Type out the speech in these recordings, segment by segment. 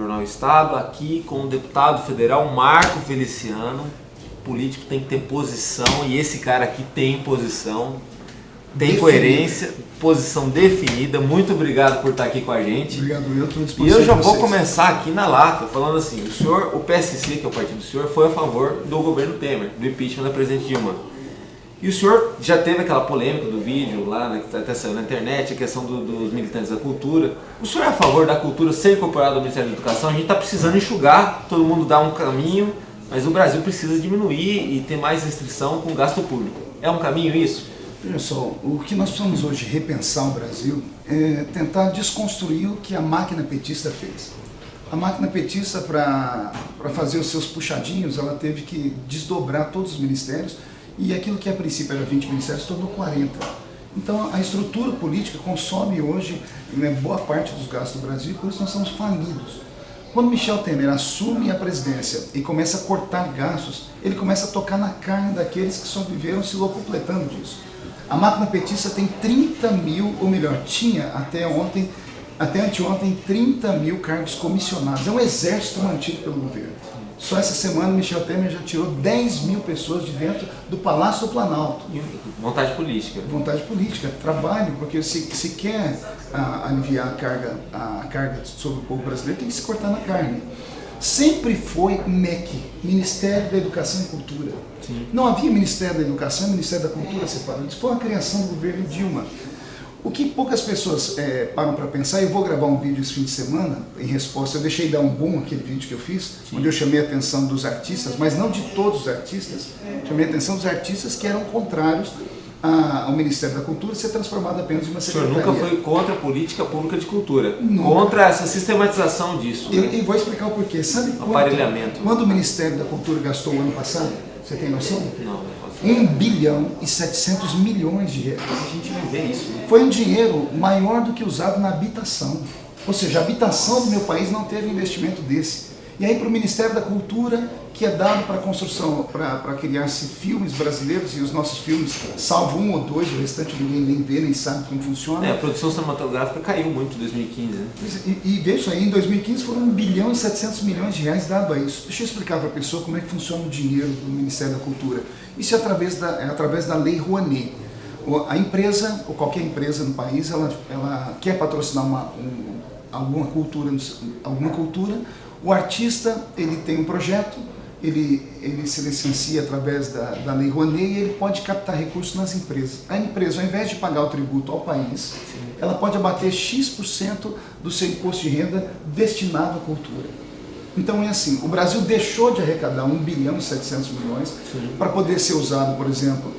Jornal Estado, aqui com o deputado federal Marco Feliciano. O político tem que ter posição e esse cara aqui tem posição, tem coerência, posição definida. Muito obrigado por estar aqui com a gente. Obrigado, eu estou à disposição. E eu já vou começar aqui na lata, falando assim, o PSC, que é o partido do senhor, foi a favor do governo Temer, do impeachment da presidente Dilma. E o senhor já teve aquela polêmica do vídeo lá, né, que até saiu na internet, a questão dos militantes da cultura. O senhor é a favor da cultura ser incorporada ao Ministério da Educação? A gente está precisando enxugar, todo mundo dá um caminho, mas o Brasil precisa diminuir e ter mais restrição com o gasto público. É um caminho isso? Olha só, o que nós precisamos hoje repensar o Brasil é tentar desconstruir o que a máquina petista fez. A máquina petista, para fazer os seus puxadinhos, ela teve que desdobrar todos os ministérios, e aquilo que a princípio era 20 ministérios tornou 40. Então a estrutura política consome hoje, né, boa parte dos gastos do Brasil, e por isso nós somos falidos. Quando Michel Temer assume a presidência e começa a cortar gastos, ele começa a tocar na carne daqueles que só viveram se locupletando disso. A máquina petista tem 30 mil, ou melhor, tinha até anteontem 30 mil cargos comissionados. É um exército mantido pelo governo. Só essa semana Michel Temer já tirou 10 mil pessoas de dentro do Palácio do Planalto. Vontade política. Vontade política, trabalho, porque se quer aliviar a carga sobre o povo brasileiro, tem que se cortar na carne. Sempre foi MEC, Ministério da Educação e Cultura. Sim. Não havia Ministério da Educação e Ministério da Cultura separados. Foi uma criação do governo Dilma. O que poucas pessoas param para pensar, eu vou gravar um vídeo esse fim de semana, em resposta, eu deixei dar um boom aquele vídeo que eu fiz, sim, onde eu chamei a atenção dos artistas, mas não de todos os artistas, chamei a atenção dos artistas que eram contrários ao Ministério da Cultura ser transformado apenas em uma secretaria. O senhor nunca foi contra a política pública de cultura, nunca. Contra essa sistematização disso. E vou explicar o porquê. Sabe quando o Ministério da Cultura gastou o ano passado? Você tem noção? Não. 1 bilhão e 700 milhões de reais. A gente não vê isso. Foi um dinheiro maior do que usado na habitação. Ou seja, a habitação do meu país não teve investimento desse. E aí para o Ministério da Cultura, que é dado para construção, para criar-se filmes brasileiros, e os nossos filmes, salvo um ou dois, o restante ninguém nem vê, nem sabe como funciona. A produção cinematográfica caiu muito em 2015, né? E veja aí, em 2015 foram 1 bilhão e 700 milhões de reais dado a isso. Deixa eu explicar para a pessoa como é que funciona o dinheiro do Ministério da Cultura. Isso é através da Lei Rouanet. A empresa, ou qualquer empresa no país, ela quer patrocinar alguma cultura, o artista ele tem um projeto, ele se licencia através da Lei Rouanet e ele pode captar recursos nas empresas. A empresa, ao invés de pagar o tributo ao país, ela pode abater X% do seu imposto de renda destinado à cultura. Então é assim, o Brasil deixou de arrecadar 1 bilhão e 700 milhões para poder ser usado, por exemplo,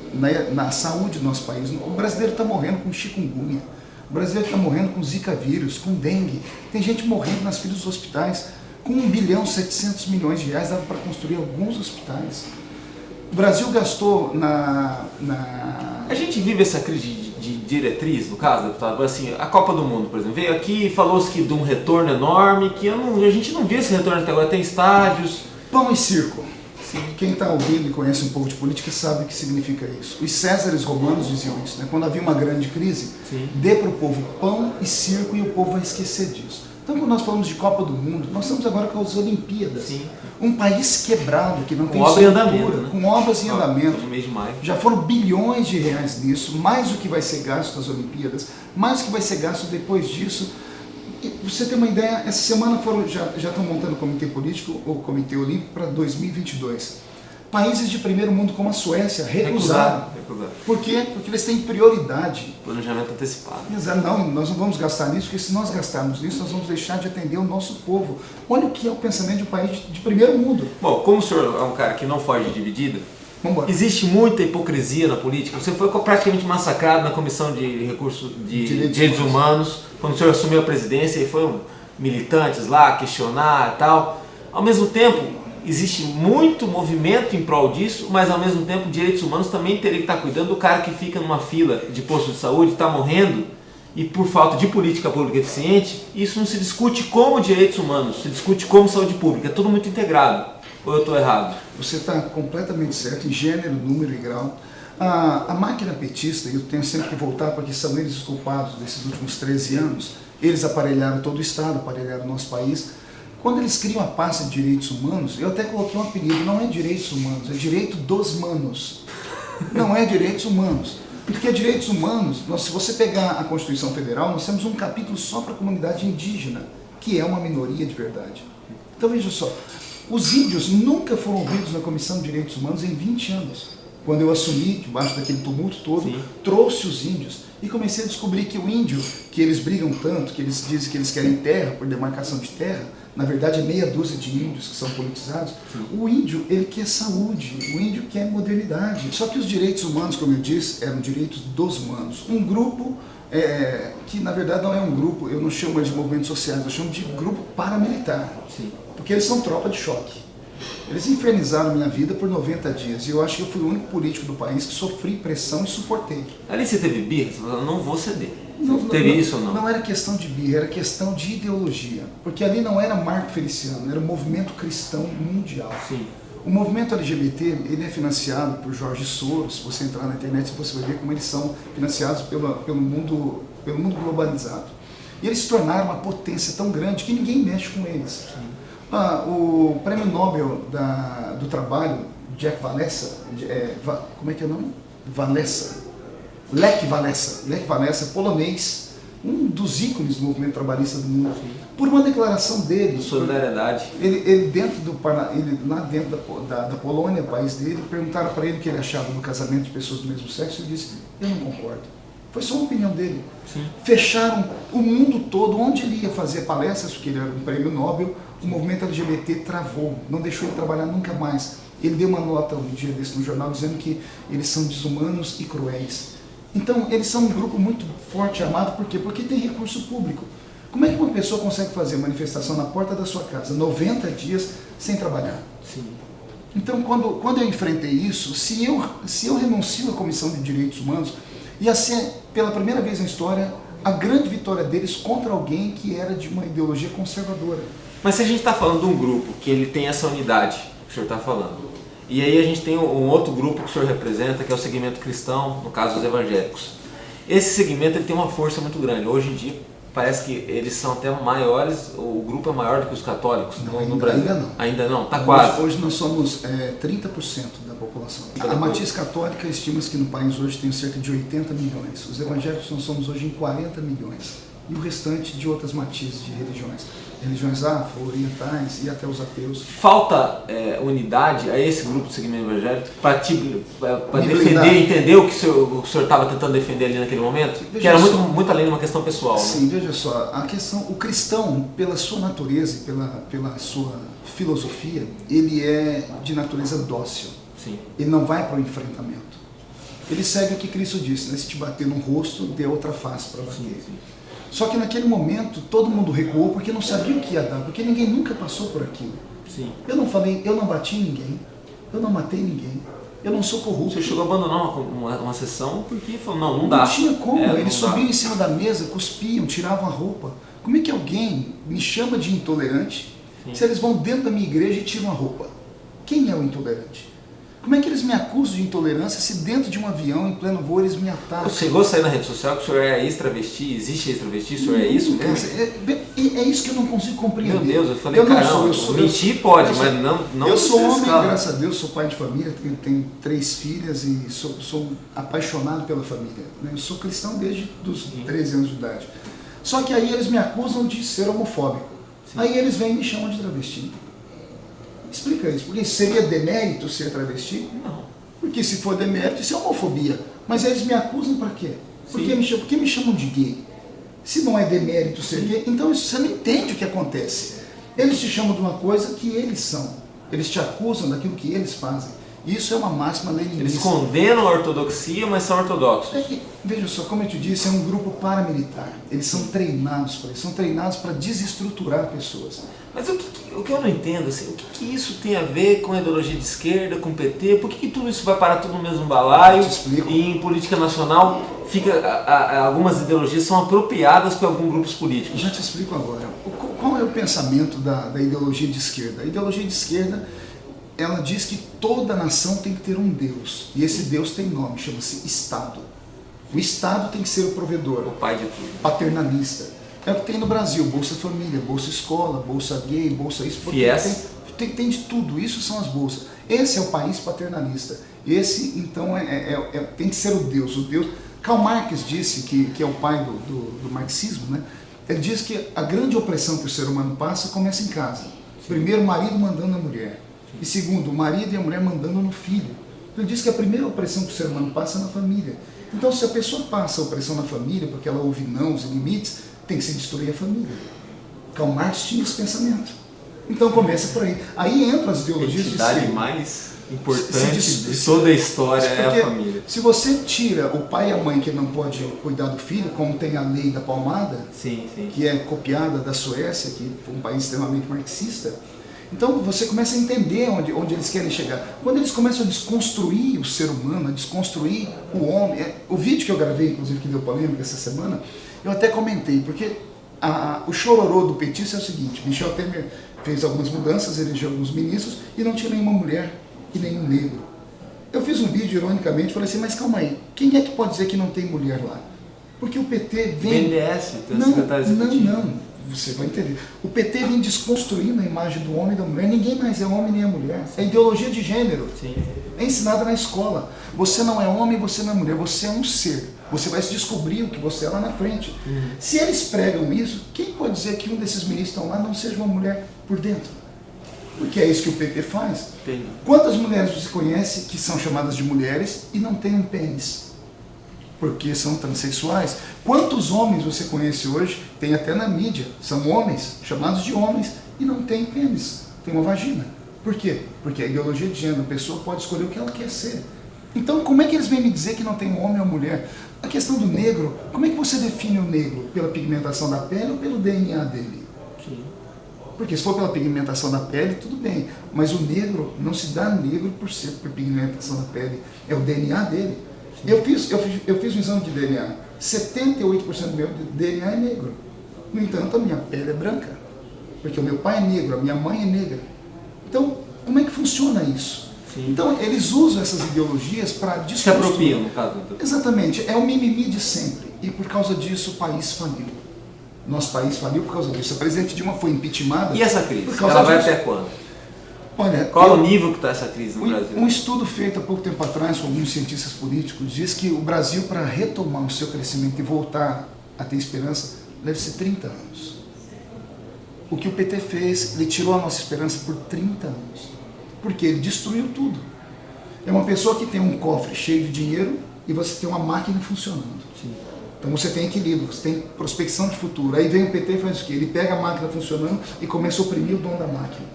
na saúde do nosso país. O brasileiro está morrendo com chikungunya, o brasileiro está morrendo com zika vírus, com dengue, tem gente morrendo nas filas dos hospitais. Com 1 bilhão e 700 milhões de reais dava para construir alguns hospitais. O Brasil gastou A gente vive essa crise de diretriz, no caso, deputado, assim, a Copa do Mundo, por exemplo, veio aqui e falou-se que de um retorno enorme, que a gente não viu esse retorno até agora, tem estádios. Pão e circo. Sim. Quem está ouvindo e conhece um pouco de política sabe o que significa isso. Os Césares romanos diziam isso, né? Quando havia uma grande crise, dê para o povo pão e circo e o povo vai esquecer disso. Então, quando nós falamos de Copa do Mundo, nós estamos agora com as Olimpíadas. Sim. Um país quebrado, que não tem obra em andamento, né? Com obras em andamento. No mês de maio. Já foram bilhões de reais nisso, mais o que vai ser gasto nas Olimpíadas, mais o que vai ser gasto depois disso. E você tem uma ideia, essa semana já estão montando o comitê político, ou comitê olímpico, para 2022. Países de primeiro mundo como a Suécia recusaram. Por quê? Porque eles têm prioridade. Planejamento antecipado. Não, nós não vamos gastar nisso, porque se nós gastarmos nisso, nós vamos deixar de atender o nosso povo. Olha o que é o pensamento de um país de primeiro mundo. Bom, como o senhor é um cara que não foge de dividida, vambora. Existe muita hipocrisia na política. Você foi praticamente massacrado na Comissão de Recursos de Direitos Humanos, quando o senhor assumiu a presidência e foram militantes lá questionar e tal. Ao mesmo tempo, existe muito movimento em prol disso, mas ao mesmo tempo direitos humanos também teria que estar cuidando do cara que fica numa fila de posto de saúde, está morrendo, e por falta de política pública eficiente, isso não se discute como direitos humanos, se discute como saúde pública, é tudo muito integrado. Ou eu estou errado? Você está completamente certo, em gênero, número e grau. A máquina petista, e eu tenho sempre que voltar porque são eles os culpados desses últimos 13 anos, eles aparelharam todo o Estado, aparelharam o nosso país. Quando eles criam a pasta de direitos humanos, eu até coloquei um apelido, não é direitos humanos, é direito dos manos. Não é direitos humanos. Porque direitos humanos, se você pegar a Constituição Federal, nós temos um capítulo só para a comunidade indígena, que é uma minoria de verdade. Então veja só, os índios nunca foram ouvidos na Comissão de Direitos Humanos em 20 anos. Quando eu assumi, debaixo daquele tumulto todo, sim, trouxe os índios e comecei a descobrir que o índio, que eles brigam tanto, que eles dizem que eles querem terra, por demarcação de terra, na verdade é meia dúzia de índios que são politizados. Sim. O índio, ele quer saúde, o índio quer modernidade. Só que os direitos humanos, como eu disse, eram direitos dos humanos. Um grupo que na verdade não é um grupo, eu não chamo eles de movimentos sociais, eu chamo de grupo paramilitar. Sim. Porque eles são tropa de choque. Eles infernizaram minha vida por 90 dias e eu acho que eu fui o único político do país que sofri pressão e suportei. Ali você teve birra? Você falou, não vou ceder. Não, teve isso ou não? Não era questão de birra, era questão de ideologia. Porque ali não era Marco Feliciano, era o movimento cristão mundial. Sim. O movimento LGBT, ele é financiado por Jorge Soros. Se você entrar na internet, você vai ver como eles são financiados pelo mundo globalizado. E eles se tornaram uma potência tão grande que ninguém mexe com eles. Sim. O prêmio Nobel do Trabalho, Jack Walesa, como é que é o nome? Lech Walesa, polonês, um dos ícones do movimento trabalhista do mundo, por uma declaração dele. Solidariedade. Ele lá dentro da Polônia, país dele, perguntaram para ele o que ele achava do casamento de pessoas do mesmo sexo, e ele disse, eu não concordo. Foi só uma opinião dele. Sim. Fecharam o mundo todo, onde ele ia fazer palestras, porque ele era um prêmio Nobel, o movimento LGBT travou, não deixou ele trabalhar nunca mais. Ele deu uma nota um dia desse no jornal dizendo que eles são desumanos e cruéis. Então, eles são um grupo muito forte e amado, por quê? Porque tem recurso público. Como é que uma pessoa consegue fazer manifestação na porta da sua casa, 90 dias, sem trabalhar? Sim. Então, quando eu enfrentei isso, se eu renuncio à Comissão de Direitos Humanos, ia ser, pela primeira vez na história, a grande vitória deles contra alguém que era de uma ideologia conservadora. Mas se a gente está falando de um grupo que ele tem essa unidade que o senhor está falando, e aí a gente tem um outro grupo que o senhor representa, que é o segmento cristão, no caso os evangélicos. Esse segmento ele tem uma força muito grande. Hoje em dia parece que eles são até maiores, o grupo é maior do que os católicos no Brasil. Ainda não. Ainda não? Está quase. Hoje nós somos 30% da população. A matriz católica estima-se que no país hoje tem cerca de 80 milhões. Os evangélicos nós somos hoje em 40 milhões. E o restante de outras matizes de religiões. Religiões afro-orientais e até os ateus. Falta unidade a esse grupo de segmento evangélico para defender, entender o que o senhor estava tentando defender ali naquele momento? Veja que era muito além de uma questão pessoal. Sim, né? Veja só, o cristão, pela sua natureza e pela sua filosofia, ele é de natureza dócil. Sim. Ele não vai para o enfrentamento. Ele segue o que Cristo disse, né? Se te bater no rosto, dê outra face para bater. Sim, sim. Só que naquele momento todo mundo recuou porque não sabia o que ia dar, porque ninguém nunca passou por aquilo. Sim. Eu não bati em ninguém, eu não matei ninguém, eu não sou corrupto. Você chegou a abandonar uma sessão porque falou, não dá. Não tinha como, eles subiam em cima da mesa, cuspiam, tiravam a roupa. Como é que alguém me chama de intolerante se eles vão dentro da minha igreja e tiram a roupa? Quem é o intolerante? Como é que eles me acusam de intolerância se dentro de um avião, em pleno voo, eles me atacam? Chegou a sair na rede social que o senhor é ex-travesti? Existe ex-travesti? O senhor é isso mesmo? É isso que eu não consigo compreender. Meu Deus, eu falei, mentir pode, mas não eu sou homem, graças a Deus, sou pai de família, tenho 3 filhas e sou apaixonado pela família. Eu sou cristão desde os 13 anos de idade. Só que aí eles me acusam de ser homofóbico. Sim. Aí eles vêm e me chamam de travesti. Explica isso, porque seria demérito ser travesti? Não. Porque se for demérito, isso é homofobia. Mas eles me acusam para quê? Por que me chamam de gay? Se não é demérito ser gay, então você não entende o que acontece. Eles te chamam de uma coisa que eles são. Eles te acusam daquilo que eles fazem. Isso é uma máxima leninista. Eles condenam a ortodoxia, mas são ortodoxos. Veja só, como eu te disse, é um grupo paramilitar. Eles são treinados para isso, são treinados para desestruturar pessoas. Mas o que eu não entendo, assim, o que isso tem a ver com a ideologia de esquerda, com o PT? Por que tudo isso vai parar tudo no mesmo balaio? E em política nacional algumas ideologias são apropriadas por alguns grupos políticos? Já te explico agora. Qual é o pensamento da ideologia de esquerda? A ideologia de esquerda, ela diz que toda nação tem que ter um Deus. E esse Deus tem nome, chama-se Estado. O Estado tem que ser o provedor. O pai de tudo. Paternalista. É o que tem no Brasil, Bolsa Família, Bolsa Escola, Bolsa Gay, Bolsa isso. FIES. Tem de tudo, isso são as bolsas. Esse é o país paternalista. Esse, então, tem que ser o Deus. Karl Marx disse, que é o pai do marxismo, né? Ele diz que a grande opressão que o ser humano passa começa em casa. Primeiro, o marido mandando na mulher. E segundo, o marido e a mulher mandando no filho. Ele diz que a primeira opressão que o ser humano passa é na família. Então, se a pessoa passa a opressão na família, porque ela ouve nãos e limites, tem que se destruir a família. Karl Marx tinha esse pensamento. Então começa por aí. Aí entram as ideologias de esquerda. A entidade mais importante de toda a história é a família. Se você tira o pai e a mãe que não pode cuidar do filho, como tem a lei da palmada, sim. que é copiada da Suécia, que foi um país extremamente marxista, então você começa a entender onde eles querem chegar. Quando eles começam a desconstruir o ser humano, a desconstruir o homem, o vídeo que eu gravei, inclusive, que deu polêmica essa semana, eu até comentei, porque o chororô do petista é o seguinte: Michel Temer fez algumas mudanças, elegeu alguns ministros e não tinha nenhuma mulher e nenhum negro. Eu fiz um vídeo, ironicamente, falei assim, mas calma aí, quem é que pode dizer que não tem mulher lá? Porque o PT vem... BNDES, não, você vai entender. O PT vem desconstruindo a imagem do homem e da mulher, ninguém mais é homem nem é mulher. É ideologia de gênero. Sim. É ensinada na escola. Você não é homem, você não é mulher, você é um ser. Você vai se descobrir o que você é lá na frente. Se eles pregam isso, quem pode dizer que um desses ministros estão lá não seja uma mulher por dentro? Porque é isso que o PT faz. Entendi. Quantas mulheres você conhece que são chamadas de mulheres e não têm um pênis? Porque são transexuais. Quantos homens você conhece hoje, tem até na mídia, são homens, chamados de homens, e não têm pênis, tem uma vagina. Por quê? Porque a ideologia de gênero, a pessoa pode escolher o que ela quer ser. Então, como é que eles vêm me dizer que não tem um homem ou mulher? A questão do negro, como é que você define o negro? Pela pigmentação da pele ou pelo DNA dele? Sim. Porque se for pela pigmentação da pele, tudo bem. Mas o negro não se dá negro por pigmentação da pele. É o DNA dele. Eu fiz um exame de DNA. 78% do meu DNA é negro. No entanto, a minha pele é branca. Porque o meu pai é negro, a minha mãe é negra. Então, como é que funciona isso? Sim. Então, eles usam essas ideologias para desconstruir. Se apropriam, no caso. Exatamente. É o mimimi de sempre. E por causa disso, o país faliu. Nosso país faliu por causa disso. A presidente Dilma foi impeachmentada. E essa crise? Ela vai até quando? Olha, qual é o nível que está essa crise no Brasil? Um estudo feito há pouco tempo atrás com alguns cientistas políticos diz que o Brasil, para retomar o seu crescimento e voltar a ter esperança, deve ser 30 anos. O que o PT fez, ele tirou a nossa esperança por 30 anos. Porque ele destruiu tudo. É uma pessoa que tem um cofre cheio de dinheiro e você tem uma máquina funcionando. Sim. Então você tem equilíbrio, você tem prospecção de futuro. Aí vem o PT e faz o quê? Ele pega a máquina funcionando e começa a oprimir o dono da máquina.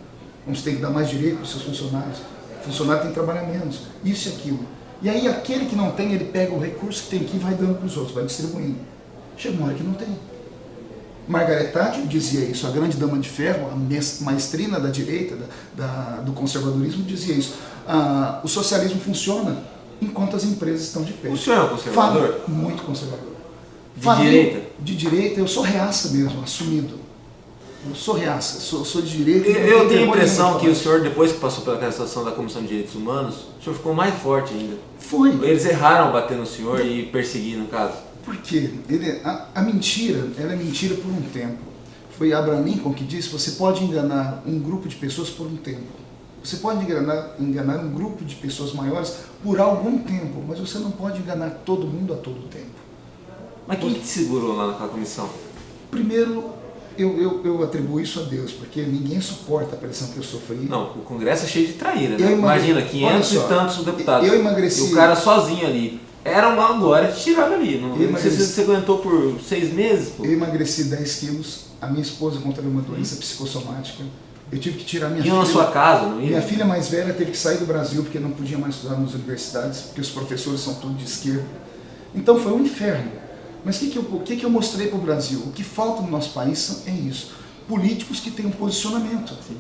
Então você tem que dar mais direito para os seus funcionários. O funcionário tem que trabalhar menos, isso e aquilo. E aí aquele que não tem, ele pega o recurso que tem aqui e vai dando para os outros, vai distribuindo. Chega uma hora que não tem. Margaret Thatcher dizia isso, a grande dama de ferro, a maestrina da direita, do conservadorismo, dizia isso. O socialismo funciona enquanto as empresas estão de pé. O senhor é um conservador? Muito conservador. De direita? De direita, eu sou reaça mesmo, assumido. Eu sou reaça, sou de direita. Eu tenho a impressão que o senhor, depois que passou pela situação da Comissão de Direitos Humanos, o senhor ficou mais forte ainda. Foi. Eles erraram bater no senhor e perseguir, no caso. Por quê? A mentira, ela é mentira por um tempo. Foi Abraham Lincoln que disse, você pode enganar um grupo de pessoas por um tempo. Você pode enganar um grupo de pessoas maiores por algum tempo, mas você não pode enganar todo mundo a todo tempo. Mas quem que te segurou lá naquela comissão? Primeiro, eu atribuo isso a Deus, porque ninguém suporta a pressão que eu sofri. Não, o Congresso é cheio de traíra, né? Imagina, 500 e tantos deputados. Eu emagreci. E o cara sozinho ali. Era uma glória te tirar dali. Não sei se você aguentou por 6 meses. Pô. Eu emagreci 10 quilos. A minha esposa contraiu uma doença psicossomática. Eu tive que tirar minha filha. na sua casa, não ia? Minha filha mais velha teve que sair do Brasil porque não podia mais estudar nas universidades, porque os professores são todos de esquerda. Então foi um inferno. Mas o que eu mostrei para o Brasil? O que falta no nosso país é isso. Políticos que têm um posicionamento. Sim.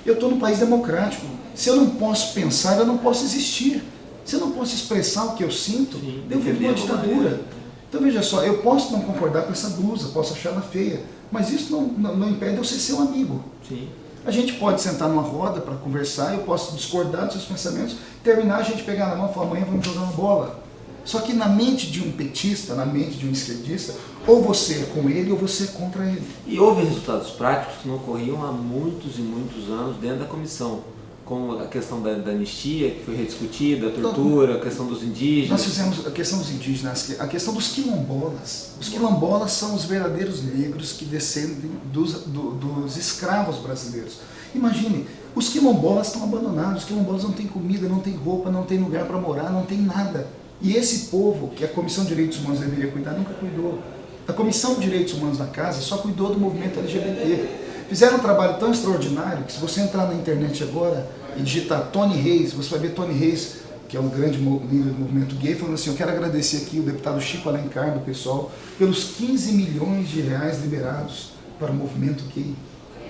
Eu estou num país democrático. Se eu não posso pensar, eu não posso existir. Se eu não posso expressar o que eu sinto, eu vivo uma ditadura. Então veja só, eu posso não concordar com essa blusa, posso achar ela feia, mas isso não impede eu ser seu amigo. Sim. A gente pode sentar numa roda para conversar, eu posso discordar dos seus pensamentos, terminar a gente pegar na mão e falar, amanhã vamos jogar uma bola. Só que na mente de um petista, na mente de um esquerdista, ou você é com ele ou você é contra ele. E houve resultados práticos que não ocorriam há muitos e muitos anos dentro da comissão, como a questão da anistia, que foi rediscutida, a tortura, a questão dos indígenas. Nós fizemos a questão dos indígenas, a questão dos quilombolas. Os quilombolas são os verdadeiros negros que descendem dos escravos brasileiros. Imagine, os quilombolas estão abandonados, os quilombolas não têm comida, não têm roupa, não têm lugar para morar, não tem nada. E esse povo, que a Comissão de Direitos Humanos deveria cuidar, nunca cuidou. A Comissão de Direitos Humanos da Casa só cuidou do movimento LGBT. Fizeram um trabalho tão extraordinário que se você entrar na internet agora e digitar Tony Reis, você vai ver Tony Reis, que é um grande líder do movimento gay, falando assim: eu quero agradecer aqui o deputado Chico Alencar, do PSOL, pelos 15 milhões de reais liberados para o movimento gay.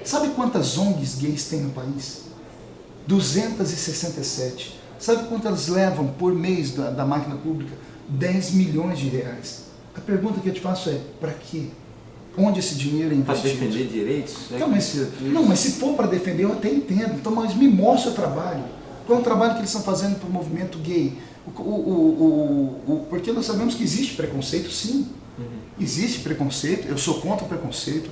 Sabe quantas ONGs gays tem no país? 267. Sabe quanto elas levam por mês da máquina pública? 10 milhões de reais. A pergunta que eu te faço é: para quê? Onde esse dinheiro é investido? Para defender direitos? Não, mas se for para defender, eu até entendo. Então, mas me mostra o trabalho. Qual é o trabalho que eles estão fazendo para o movimento gay? Porque nós sabemos que existe preconceito, sim. Existe preconceito, eu sou contra o preconceito.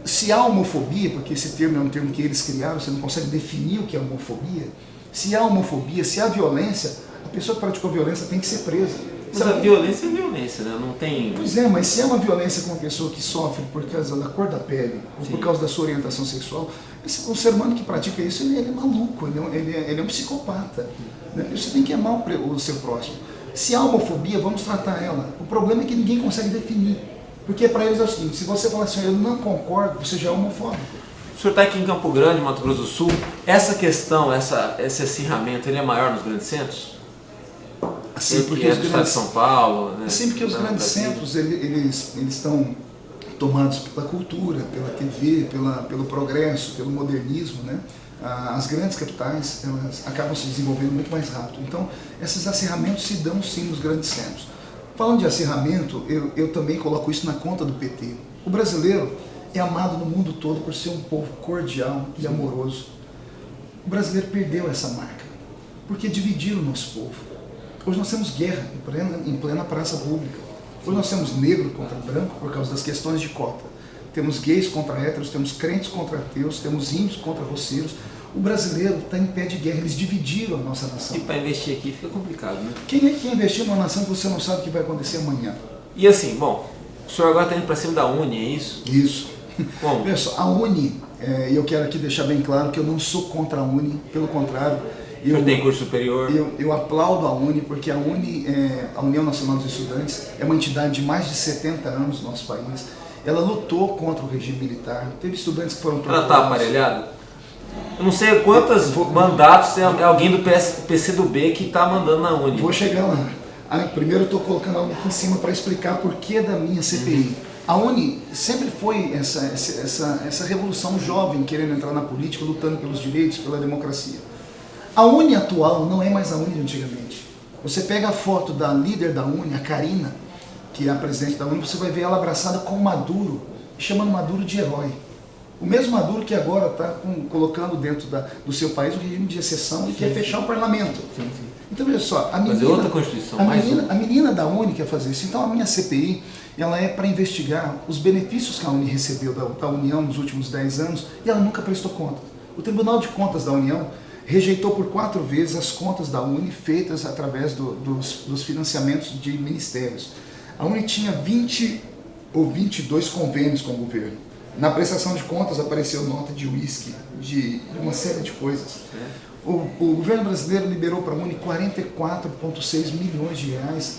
Se há homofobia, porque esse termo é um termo que eles criaram, você não consegue definir o que é homofobia. Se há homofobia, se há violência, a pessoa que praticou violência tem que ser presa. Mas a violência é violência, né? Não tem... Pois é, mas se é uma violência com uma pessoa que sofre por causa da cor da pele, ou por causa da sua orientação sexual, o ser humano que pratica isso, ele é maluco, ele é um psicopata. Né? Você tem que amar o seu próximo. Se há homofobia, vamos tratar ela. O problema é que ninguém consegue definir. Porque para eles é o seguinte: se você falar assim, eu não concordo, você já é homofóbico. O senhor está aqui em Campo Grande, Mato Grosso do Sul. Essa questão, esse acirramento, ele é maior nos grandes centros? Sim, porque os grandes São Paulo, né? Sim, porque os grandes centros eles estão tomados pela cultura, pela TV, pelo progresso, pelo modernismo, né? As grandes capitais, elas acabam se desenvolvendo muito mais rápido. Então, esses acirramentos se dão sim nos grandes centros. Falando de acirramento, eu também coloco isso na conta do PT. O brasileiro é amado no mundo todo por ser um povo cordial e amoroso. O brasileiro perdeu essa marca, porque dividiram o nosso povo. Hoje nós temos guerra em plena praça pública. Hoje nós temos negro contra branco por causa das questões de cota. Temos gays contra héteros, temos crentes contra ateus, temos índios contra roceiros. O brasileiro está em pé de guerra, eles dividiram a nossa nação. E para investir aqui fica complicado, né? Quem é que investiu numa nação que você não sabe o que vai acontecer amanhã? E assim, bom, o senhor agora está indo para cima da Uni, é isso? Isso. Como? Pessoal, a Uni, eu quero aqui deixar bem claro que eu não sou contra a Uni, pelo contrário. Eu tenho curso superior. Eu aplaudo a Uni, porque a Uni, a União Nacional dos Estudantes, é uma entidade de mais de 70 anos no nosso país. Ela lutou contra o regime militar, teve estudantes que foram torturados. Ela está aparelhada? Eu não sei quantos mandatos é alguém do PCdoB que está mandando na Uni. Vou chegar lá. Primeiro eu estou colocando a Uni aqui em cima para explicar por que da minha CPI. A Uni sempre foi essa revolução jovem querendo entrar na política, lutando pelos direitos, pela democracia. A Uni atual não é mais a Uni de antigamente. Você pega a foto da líder da Uni, a Karina, que é a presidente da Uni, você vai ver ela abraçada com o Maduro, chamando Maduro de herói. O mesmo Maduro que agora está colocando dentro do seu país um regime de exceção e quer fechar o parlamento. Sim. Então, veja só, Fazer outra Constituição, a menina da Uni quer fazer isso. Então, a minha CPI ela é para investigar os benefícios que a Uni recebeu da União nos últimos 10 anos e ela nunca prestou conta. O Tribunal de Contas da União rejeitou por 4 vezes as contas da Uni feitas através dos financiamentos de ministérios. A Uni tinha 20 ou 22 convênios com o governo. Na prestação de contas apareceu nota de uísque, de uma série de coisas. O governo brasileiro liberou para a Uni 44,6 milhões de reais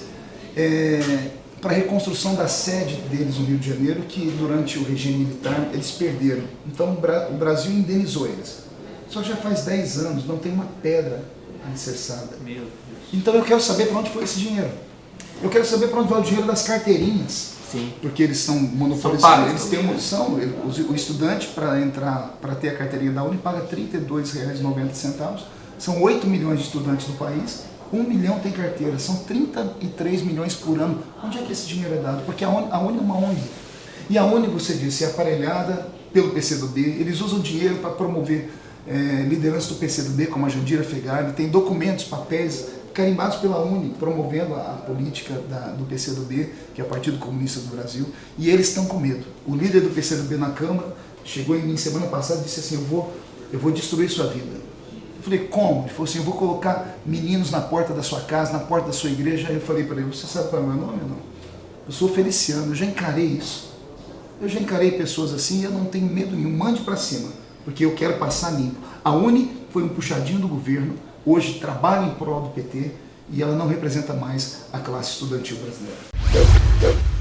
para a reconstrução da sede deles no Rio de Janeiro, que durante o regime militar eles perderam. Então o Brasil indenizou eles. Só que já faz 10 anos, não tem uma pedra alicerçada. Meu Deus. Então eu quero saber para onde foi esse dinheiro. Eu quero saber para onde vai o dinheiro das carteirinhas. Sim. Porque eles são monopolizados. Eles têm uma opção. O estudante, para ter a carteirinha da Uni, paga R$ 32,90. São 8 milhões de estudantes no país. 1 milhão tem carteira. São 33 milhões por ano. Onde é que esse dinheiro é dado? Porque a Uni é uma ONG. E a Uni, você disse, é aparelhada pelo PCdoB. Eles usam dinheiro para promover liderança do PCdoB, como a Jandira Fegali. Tem documentos, papéis carimbados pela UNE, promovendo a política do PCdoB, que é o Partido Comunista do Brasil, e eles estão com medo. O líder do PCdoB na Câmara chegou em mim semana passada e disse assim, eu vou destruir sua vida. Eu falei, como? Ele falou assim, eu vou colocar meninos na porta da sua casa, na porta da sua igreja. Aí eu falei para ele, você sabe qual é o meu nome ou não? Eu sou Feliciano, eu já encarei isso. Eu já encarei pessoas assim e eu não tenho medo nenhum. Mande para cima, porque eu quero passar limpo. A UNE foi um puxadinho do governo, hoje trabalha em prol do PT e ela não representa mais a classe estudantil brasileira.